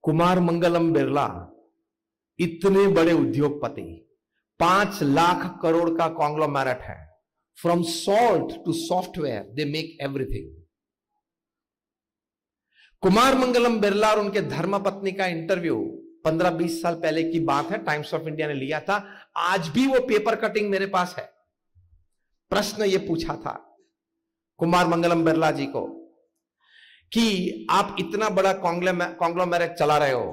कुमार मंगलम बिरला इतने बड़े उद्योगपति, 5 लाख करोड़ का कॉन्ग्लोमेरेट है। From salt to software they make everything. Kumar Mangalam Birla और उनके धर्मपत्नी का इंटरव्यू 15-20 साल पहले की बात है, टाइम्स ऑफ इंडिया ने लिया था। आज भी वो पेपर कटिंग मेरे पास है। प्रश्न ये पूछा था कुमार मंगलम बिरला जी को कि आप इतना बड़ा कॉन्ग्लोमेरेट चला रहे हो,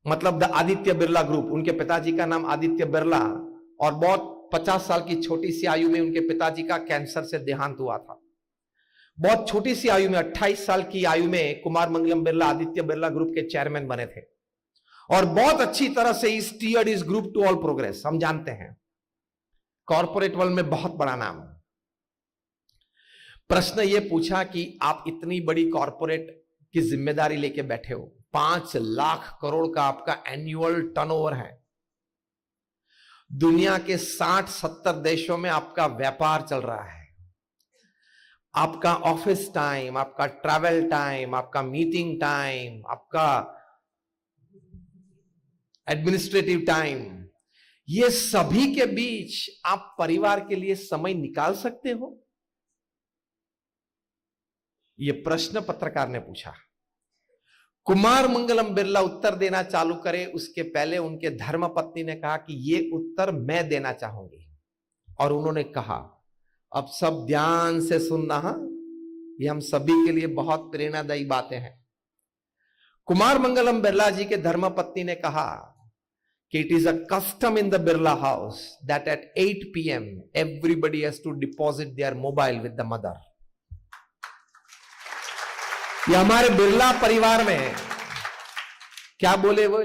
मतलब द आदित्य बिरला ग्रुप, उनके पिताजी का नाम आदित्य बिरला, और बहुत 50 साल की छोटी सी आयु में उनके पिताजी का कैंसर से देहांत हुआ था। बहुत छोटी सी आयु में, 28 साल की आयु में कुमार मंगलम बिरला आदित्य बिरला ग्रुप के चेयरमैन बने थे और बहुत अच्छी तरह से ही स्टीयर्ड इस ग्रुप टू ऑल प्रोग्रेस। हम जानते हैं कॉर्पोरेट वर्ल्ड में बहुत बड़ा नाम। प्रश्न यह पूछा कि आप इतनी बड़ी कॉर्पोरेट की जिम्मेदारी लेके बैठे हो, 5 लाख करोड़ का आपका एनुअल टर्नओवर है, दुनिया के 60-70 देशों में आपका व्यापार चल रहा है, आपका ऑफिस टाइम, आपका ट्रैवल टाइम, आपका मीटिंग टाइम, आपका एडमिनिस्ट्रेटिव टाइम, ये सभी के बीच आप परिवार के लिए समय निकाल सकते हो? यह प्रश्न पत्रकार ने पूछा। कुमार मंगलम बिरला उत्तर देना चालू करे उसके पहले उनके धर्मपत्नी ने कहा कि यह उत्तर मैं देना चाहूंगी, और उन्होंने कहा, अब सब ध्यान से सुनना, ये हम सभी के लिए बहुत प्रेरणादायी बातें हैं। कुमार मंगलम बिरला जी के धर्मपत्नी ने कहा कि it is a custom in the Birla house that at 8 PM everybody has to deposit their mobile with the mother. ये हमारे बिरला परिवार में क्या बोले वो,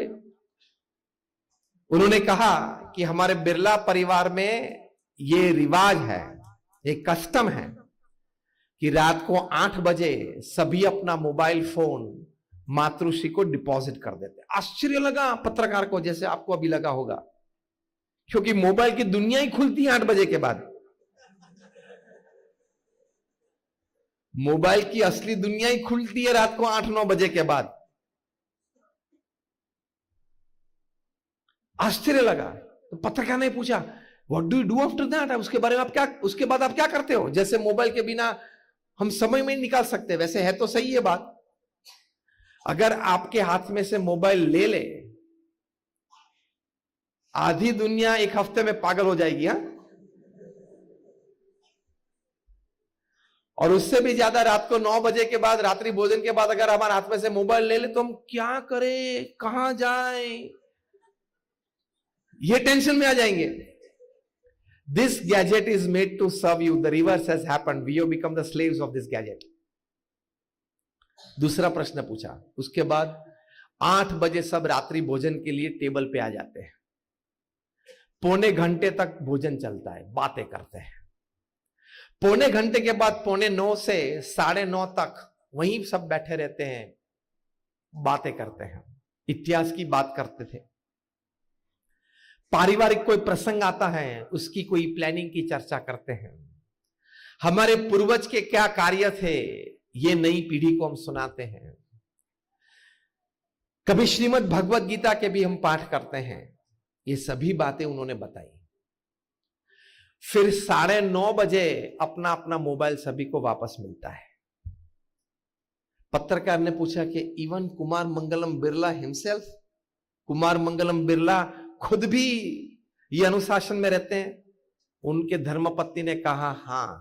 उन्होंने कहा कि हमारे बिरला परिवार में ये रिवाज है, एक कस्टम है कि रात को 8 बजे सभी अपना मोबाइल फोन मातृश्री को डिपॉजिट कर देते। आश्चर्य लगा पत्रकार को, जैसे आपको अभी लगा होगा, क्योंकि मोबाइल की दुनिया ही खुलती है 8 बजे के बाद। मोबाइल की असली दुनिया ही खुलती है रात को 8-9 बजे के बाद। आश्चर्य लगा। तो पत्रकार ने पूछा, what do you do after that? उसके बारे में आप क्या, उसके बाद आप क्या करते हो? जैसे मोबाइल के बिना हम समय में नहीं निकाल सकते। वैसे है तो सही है बात, अगर आपके हाथ में से मोबाइल ले ले, आधी दुनिया एक हफ्ते में पागल हो जाएगी। हा? और उससे भी ज्यादा रात को 9 बजे के बाद, रात्रि भोजन के बाद अगर हमारे हाथ में से मोबाइल ले ले तो हम क्या करें, कहां जाएं, ये टेंशन में आ जाएंगे। This gadget is made to serve you. The reverse has happened. We have become the slaves of this gadget. दूसरा प्रश्न पूछा। उसके बाद 8 बजे सब रात्रि भोजन के लिए टेबल पे आ जाते हैं। पौने घंटे तक भोजन चलता है, बातें करते हैं। पौने घंटे के बाद 8:45 से 9:30 तक वहीं सब बैठे रहते हैं, बातें करते हैं, इतिहास की बात करते थे। पारिवारिक कोई प्रसंग आता है, उसकी कोई प्लानिंग की चर्चा करते हैं। हमारे पूर्वज के क्या कार्य थे, ये नई पीढ़ी को हम सुनाते हैं। कभी श्रीमद् भगवत गीता के भी हम पाठ करते हैं। ये सभी बातें उन्होंने बताई। फिर 9:30 बजे अपना अपना मोबाइल सभी को वापस मिलता है। पत्रकार ने पूछा कि इवन कुमार मंगलम बिरला हिमसेल्फ, कुमार मंगलम बिरला खुद भी ये अनुशासन में रहते हैं? उनके धर्मपत्नी ने कहा, हां,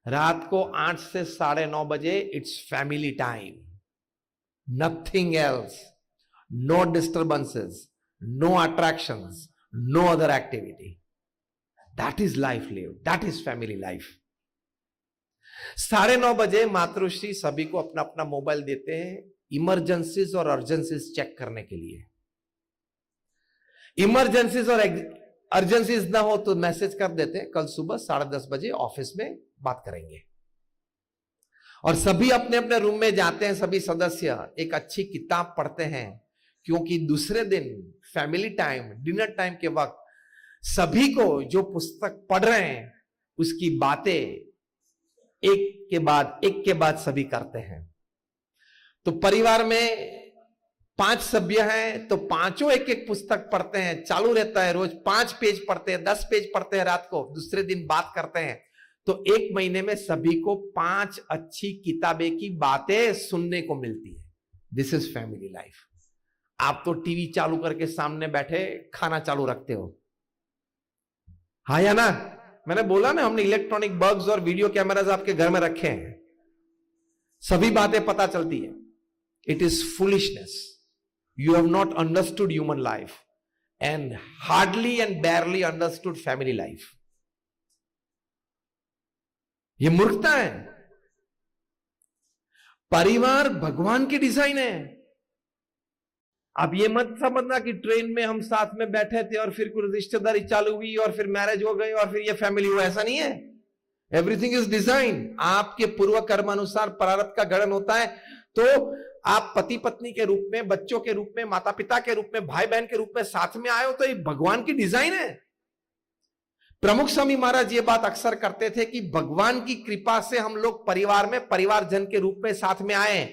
रात को 8 से 9:30 बजे it's family time, nothing else, no disturbances, no attractions, no other activity. That is life live, that is family life. 9:30 बजे मातृश्री सभी को अपना अपना मोबाइल देते हैं इमरजेंसीज और अर्जेंसीज चेक करने के लिए। इमरजेंसीज और अर्जेंसीज ना हो तो मैसेज कर देते हैं, कल सुबह 10:30 बजे ऑफिस में बात करेंगे। और सभी अपने अपने रूम में जाते हैं। सभी सदस्य एक अच्छी किताब पढ़ते हैं, क्योंकि दूसरे दिन फैमिली टाइम, डिनर टाइम के वक्त सभी को जो पुस्तक पढ़ रहे हैं उसकी बातें एक के बाद सभी करते हैं। तो परिवार में 5 सभ्य हैं तो पांचों एक एक पुस्तक पढ़ते हैं, चालू रहता है, रोज 5 पेज पढ़ते हैं, 10 पेज पढ़ते हैं, रात को दूसरे दिन बात करते हैं, तो 1 महीने में सभी को 5 अच्छी किताबें की बातें सुनने को मिलती है। This is family life. आप तो टीवी चालू करके सामने बैठे खाना चालू रखते हो, हाँ या ना? मैंने बोला ना, हमने इलेक्ट्रॉनिक बल्ब्स और वीडियो कैमरास आपके घर में रखे हैं, सभी बातें पता चलती है। It is foolishness. You have not understood human life and hardly and बैरली understood family life. यह मूर्खता है। परिवार भगवान की डिजाइन है। अब ये मत समझना कि ट्रेन में हम साथ में बैठे थे और फिर कुछ रिश्तेदारी चालू हुई और फिर मैरिज हो गई और फिर ये फैमिली हुआ, ऐसा नहीं है। Everything is design. आपके पूर्व कर्म अनुसार प्रारब्ध का गणन होता है। तो आप पति पत्नी के रूप में, बच्चों के रूप में, माता पिता के रूप में, भाई बहन के रूप में साथ में आए हो, तो ये भगवान की डिजाइन है। प्रमुख स्वामी महाराज ये बात अक्सर करते थे कि भगवान की कृपा से हम लोग परिवार में परिवारजन के रूप में साथ में आए,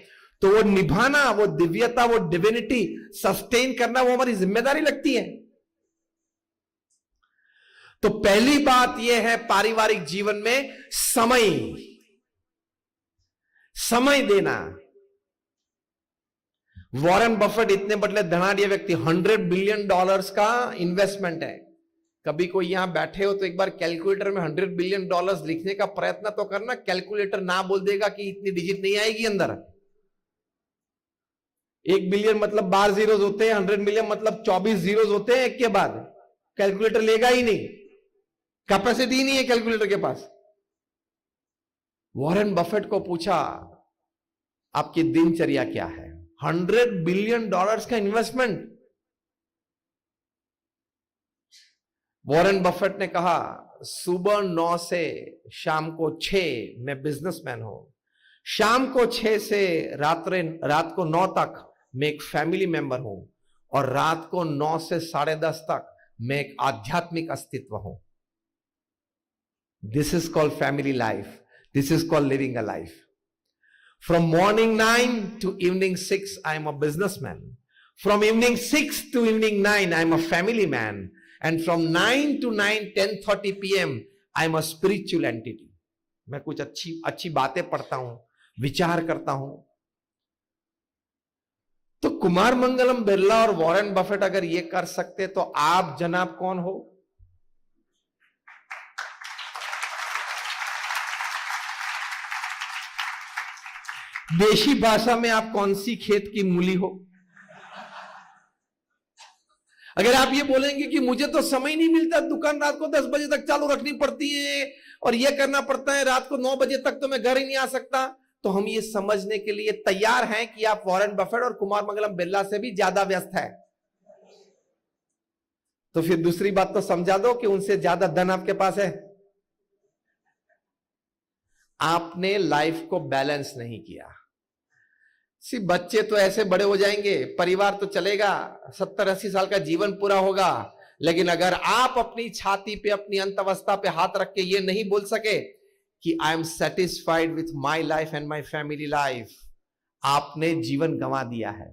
तो वो निभाना, वो दिव्यता, वो डिविनिटी सस्टेन करना, वो हमारी जिम्मेदारी लगती है। तो पहली बात यह है पारिवारिक जीवन में समय देना। वॉरेन बफेट इतने बड़े धनाढ्य व्यक्ति, $100 बिलियन का इन्वेस्टमेंट है। कभी कोई यहां बैठे हो तो एक बार कैलकुलेटर में $100 बिलियन लिखने का प्रयत्न तो करना। कैलकुलेटर ना बोल देगा कि इतनी डिजिट नहीं आएगी अंदर। 1 बिलियन मतलब 12 जीरोज होते हैं, 100 मिलियन मतलब 24 जीरोज होते हैं एक के बाद। कैलकुलेटर लेगा ही नहीं, कैपेसिटी नहीं है कैलकुलेटर के पास। वॉरेन बफेट को पूछा आपकी दिनचर्या क्या है? $100 बिलियन का इन्वेस्टमेंट। वॉरेन बफेट ने कहा सुबह 9 से शाम को 6 मैं बिजनेसमैन हूं, शाम को 6 से रात को 9 तक मैं एक फैमिली मेंबर हूं, और रात को 9 से 10:30 तक मैं एक आध्यात्मिक अस्तित्व हूं। This is called family life. This is called living a life. From morning 9 to evening 6, I am a businessman. From evening 6 to evening 9, I am a family man. And from 9 to 10:30 p.m, I am a spiritual entity. मैं कुछ अच्छी बातें पढ़ता हूं, विचार करता हूं। तो कुमार मंगलम बिरला और वॉरेन बफेट अगर ये कर सकते तो आप जनाब कौन हो? देशी भाषा में आप कौन सी खेत की मूली हो? अगर आप ये बोलेंगे कि मुझे तो समय नहीं मिलता, दुकान रात को 10 बजे तक चालू रखनी पड़ती है और ये करना पड़ता है, रात को 9 बजे तक तो मैं घर ही नहीं आ सकता, तो हम ये समझने के लिए तैयार हैं कि आप वॉरेन बफेट और कुमार मंगलम बिरला से भी ज्यादा व्यस्त है। तो फिर दूसरी बात तो समझा दो कि उनसे ज्यादा धन आपके पास है। आपने लाइफ को बैलेंस नहीं किया। बच्चे तो ऐसे बड़े हो जाएंगे, परिवार तो चलेगा, 70-80 साल का जीवन पूरा होगा, लेकिन अगर आप अपनी छाती पे, अपनी अंत अवस्था पे हाथ रख के ये नहीं बोल सके कि I am satisfied with my life and my family life, आपने जीवन गंवा दिया है।